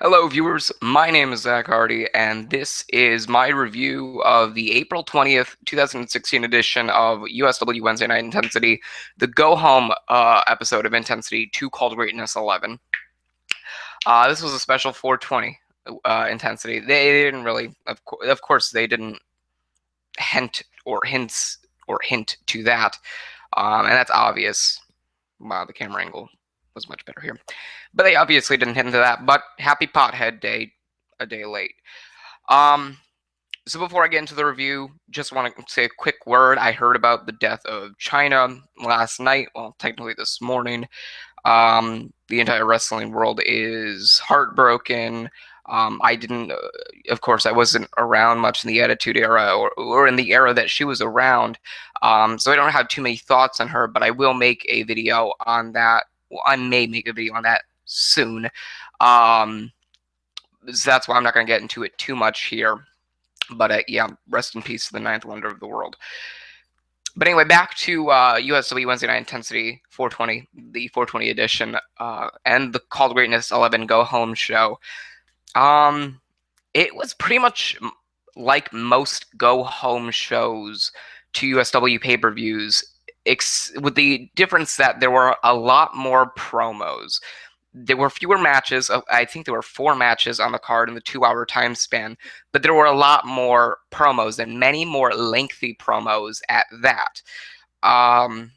Hello, viewers. My name is Zach Hardy, and this is my review of the April 20th, 2016 edition of USW Wednesday Night Intensity, the Go Home episode of Intensity 2 called Greatness 11. This was a special 420 Intensity. They didn't really, of course, they didn't hint or hint to that, and that's obvious. Wow, the camera angle was much better here. But they obviously didn't hint to that. But happy Pothead Day, a day late. Um, so before I get into the review, just want to say a quick word. I heard about the death of China last night. Well, technically this morning. The entire wrestling world is heartbroken. I didn't, of course, I wasn't around much in the Attitude Era or in the era that she was around. So I don't have too many thoughts on her, but I will make a video on that. Well, I may make a video on that soon. Um, so that's why I'm not going to get into it too much here. But yeah, rest in peace to the ninth wonder of the world. But anyway, back to USW Wednesday Night Intensity 420, the 420 edition, and the Called Greatness 11 Go Home show. Um, it was pretty much like most go home shows to USW pay-per-views, with the difference that there were a lot more promos. There were fewer matches. I think there were 4 matches on the card in the 2-hour time span, but there were a lot more promos and many more lengthy promos at that. Um,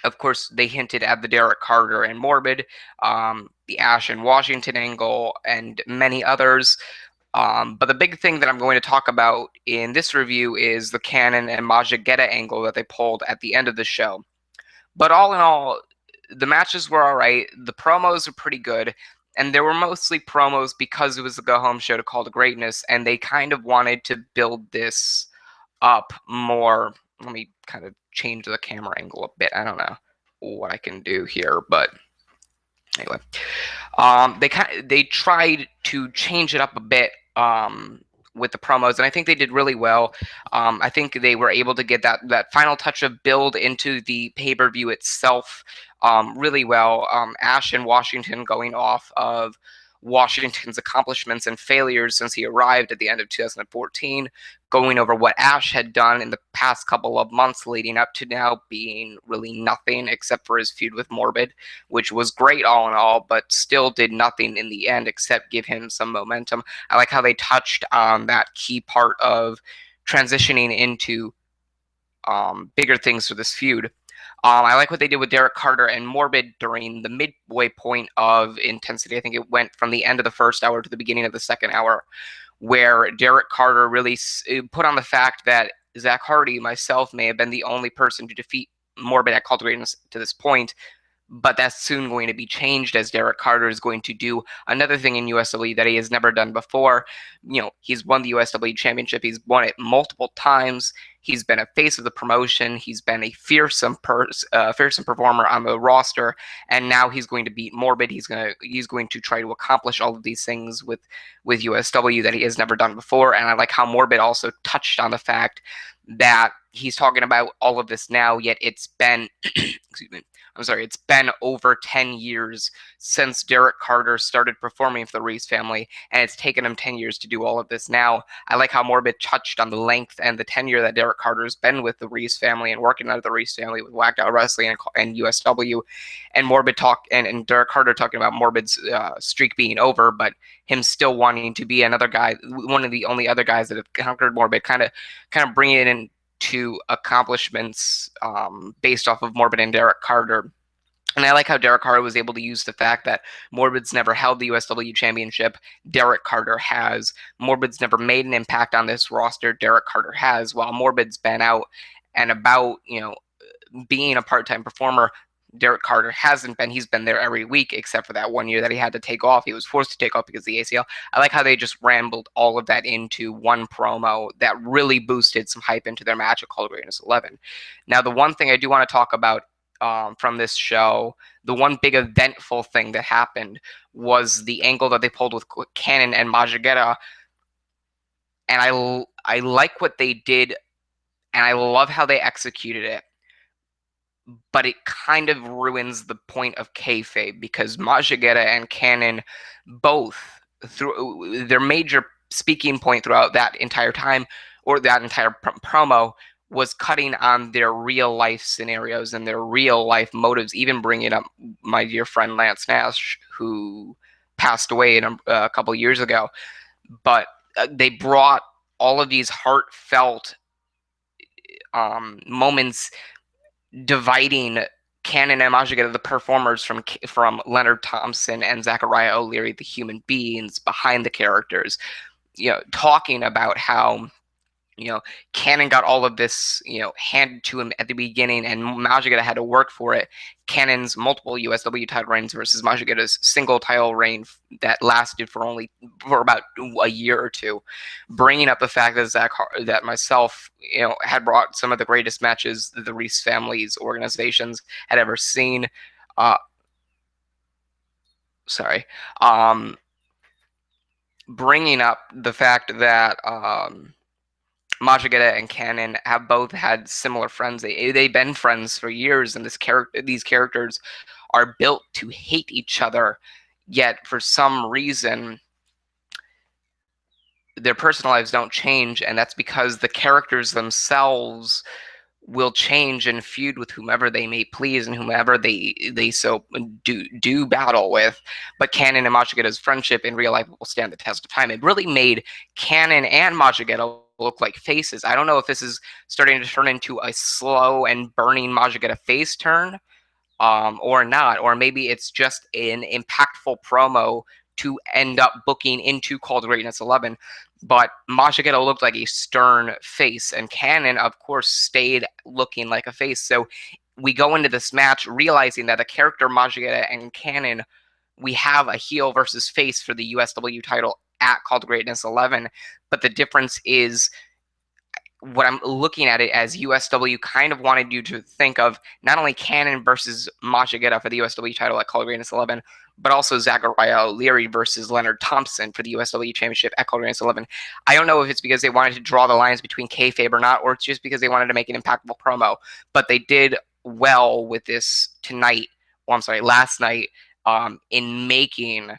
of course, they hinted at the Derek Carter and Morbid, the Ash and Washington angle, and many others. But the big thing that I'm going to talk about in this review is the Cannon and Majigeta angle that they pulled at the end of the show. But all in all, the matches were all right. The promos were pretty good. And they were mostly promos because it was the go home show to Call to Greatness. And they kind of wanted to build this up more. Let me kind of change the camera angle a bit. I don't know what I can do here, but anyway, they tried to change it up a bit with the promos, and I think they did really well. I think they were able to get that final touch of build into the pay per view itself really well. Ash and Washington going off of Washington's accomplishments and failures since he arrived at the end of 2014, going over what Ash had done in the past couple of months leading up to now being really nothing except for his feud with Morbid, which was great all in all, but still did nothing in the end except give him some momentum. I like how they touched on that key part of transitioning into bigger things for this feud. I like what they did with Derek Carter and Morbid during the midway point of Intensity. I think it went from the end of the first hour to the beginning of the second hour, where Derek Carter really put on the fact that Zach Hardy, myself, may have been the only person to defeat Morbid at Call to Greatness to this point, but that's soon going to be changed as Derek Carter is going to do another thing in USW that he has never done before. You know, he's won the USW championship. He's won it multiple times. He's been a face of the promotion. He's been a fearsome performer on the roster, and now he's going to beat Morbid. He's going to try to accomplish all of these things with USW that he has never done before. And I like how Morbid also touched on the fact that he's talking about all of this now, yet it's been excuse me, I'm sorry, it's been over 10 years since Derek Carter started performing for the Reese family, and it's taken him 10 years to do all of this now. I like how Morbid touched on the length and the tenure that Derek Carter's been with the Reese family and working out of the Reese family with Whacked Out Wrestling and USW, and and Derek Carter talking about Morbid's streak being over, but him still wanting to be another guy, one of the only other guys that have conquered Morbid, kind of bringing it in to accomplishments based off of Morbid and Derek Carter. And I like how Derek Carter was able to use the fact that Morbid's never held the USW championship. Derek Carter has. Morbid's never made an impact on this roster. Derek Carter has. While Morbid's been out and about, being a part-time performer, Derek Carter hasn't been. He's been there every week except for that one year that he had to take off. He was forced to take off because of the ACL. I like how they just rambled all of that into one promo that really boosted some hype into their match at Call of Greatness 11. Now, the one thing I do want to talk about from this show, the one big eventful thing that happened was the angle that they pulled with Cannon and Majigeta. And I like what they did, and I love how they executed it. But it kind of ruins the point of kayfabe because Majigeta and Cannon both through their major speaking point throughout that entire time, or that entire promo, was cutting on their real life scenarios and their real life motives, even bringing up my dear friend Lance Nash, who passed away a couple of years ago. But they brought all of these heartfelt moments, dividing Canon and Majigeta, the performers, from Leonard Thompson and Zachariah O'Leary, the human beings behind the characters. Talking about how Cannon got all of this, handed to him at the beginning, and Majigeta had to work for it. Cannon's multiple USW title reigns versus Majigeta's single title reign that lasted for about a year or two, bringing up the fact that myself, had brought some of the greatest matches the Reese family's organizations had ever seen. Sorry, bringing up the fact that Majigeta and Cannon have both had similar friends. They've been friends for years, and these characters are built to hate each other. Yet, for some reason, their personal lives don't change, and that's because the characters themselves will change and feud with whomever they may please and whomever they so do battle with. But Cannon and Majigeta's friendship in real life will stand the test of time. It really made Cannon and Majigeta look like faces. I don't know if this is starting to turn into a slow and burning Majigeta face turn, or not, or maybe it's just an impactful promo to end up booking into Call to Greatness 11. But Majigeta looked like a stern face, and Cannon, of course, stayed looking like a face. So we go into this match realizing that the character Majigeta and Cannon, we have a heel versus face for the USW title at Call to Greatness 11. But the difference is, what I'm looking at it as, USW kind of wanted you to think of not only Cannon versus Majigeta for the USW title at Call to Greatness 11, but also Zachariah O'Leary versus Leonard Thompson for the USW Championship at Call to Greatness 11. I don't know if it's because they wanted to draw the lines between kayfabe or not, or it's just because they wanted to make an impactful promo. But they did well with this tonight. Well, I'm sorry, last night, in making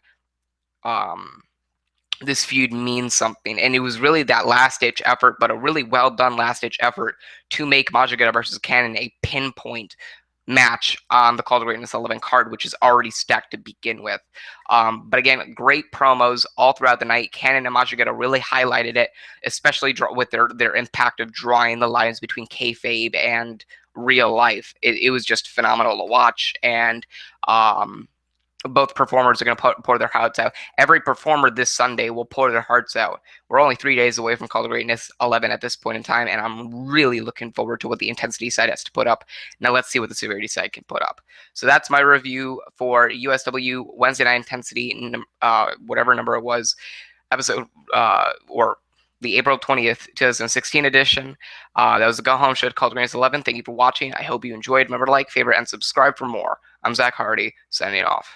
this feud means something. And it was really that last-ditch effort, but a really well-done last-ditch effort to make Majigeta versus Cannon a pinpoint match on the Call to Greatness 11 card, which is already stacked to begin with. But again, great promos all throughout the night. Cannon and Majigeta really highlighted it, especially with their impact of drawing the lines between kayfabe and real life. It was just phenomenal to watch, and both performers are going to pour their hearts out. Every performer this Sunday will pour their hearts out. We're only 3 days away from Call to Greatness 11 at this point in time, and I'm really looking forward to what the intensity side has to put up. Now let's see what the severity side can put up. So that's my review for USW Wednesday Night Intensity, whatever number it was, episode, or the April 20th, 2016 edition. That was the Go Home Show called Greatness 11. Thank you for watching. I hope you enjoyed. Remember to like, favorite, and subscribe for more. I'm Zach Hardy, signing off.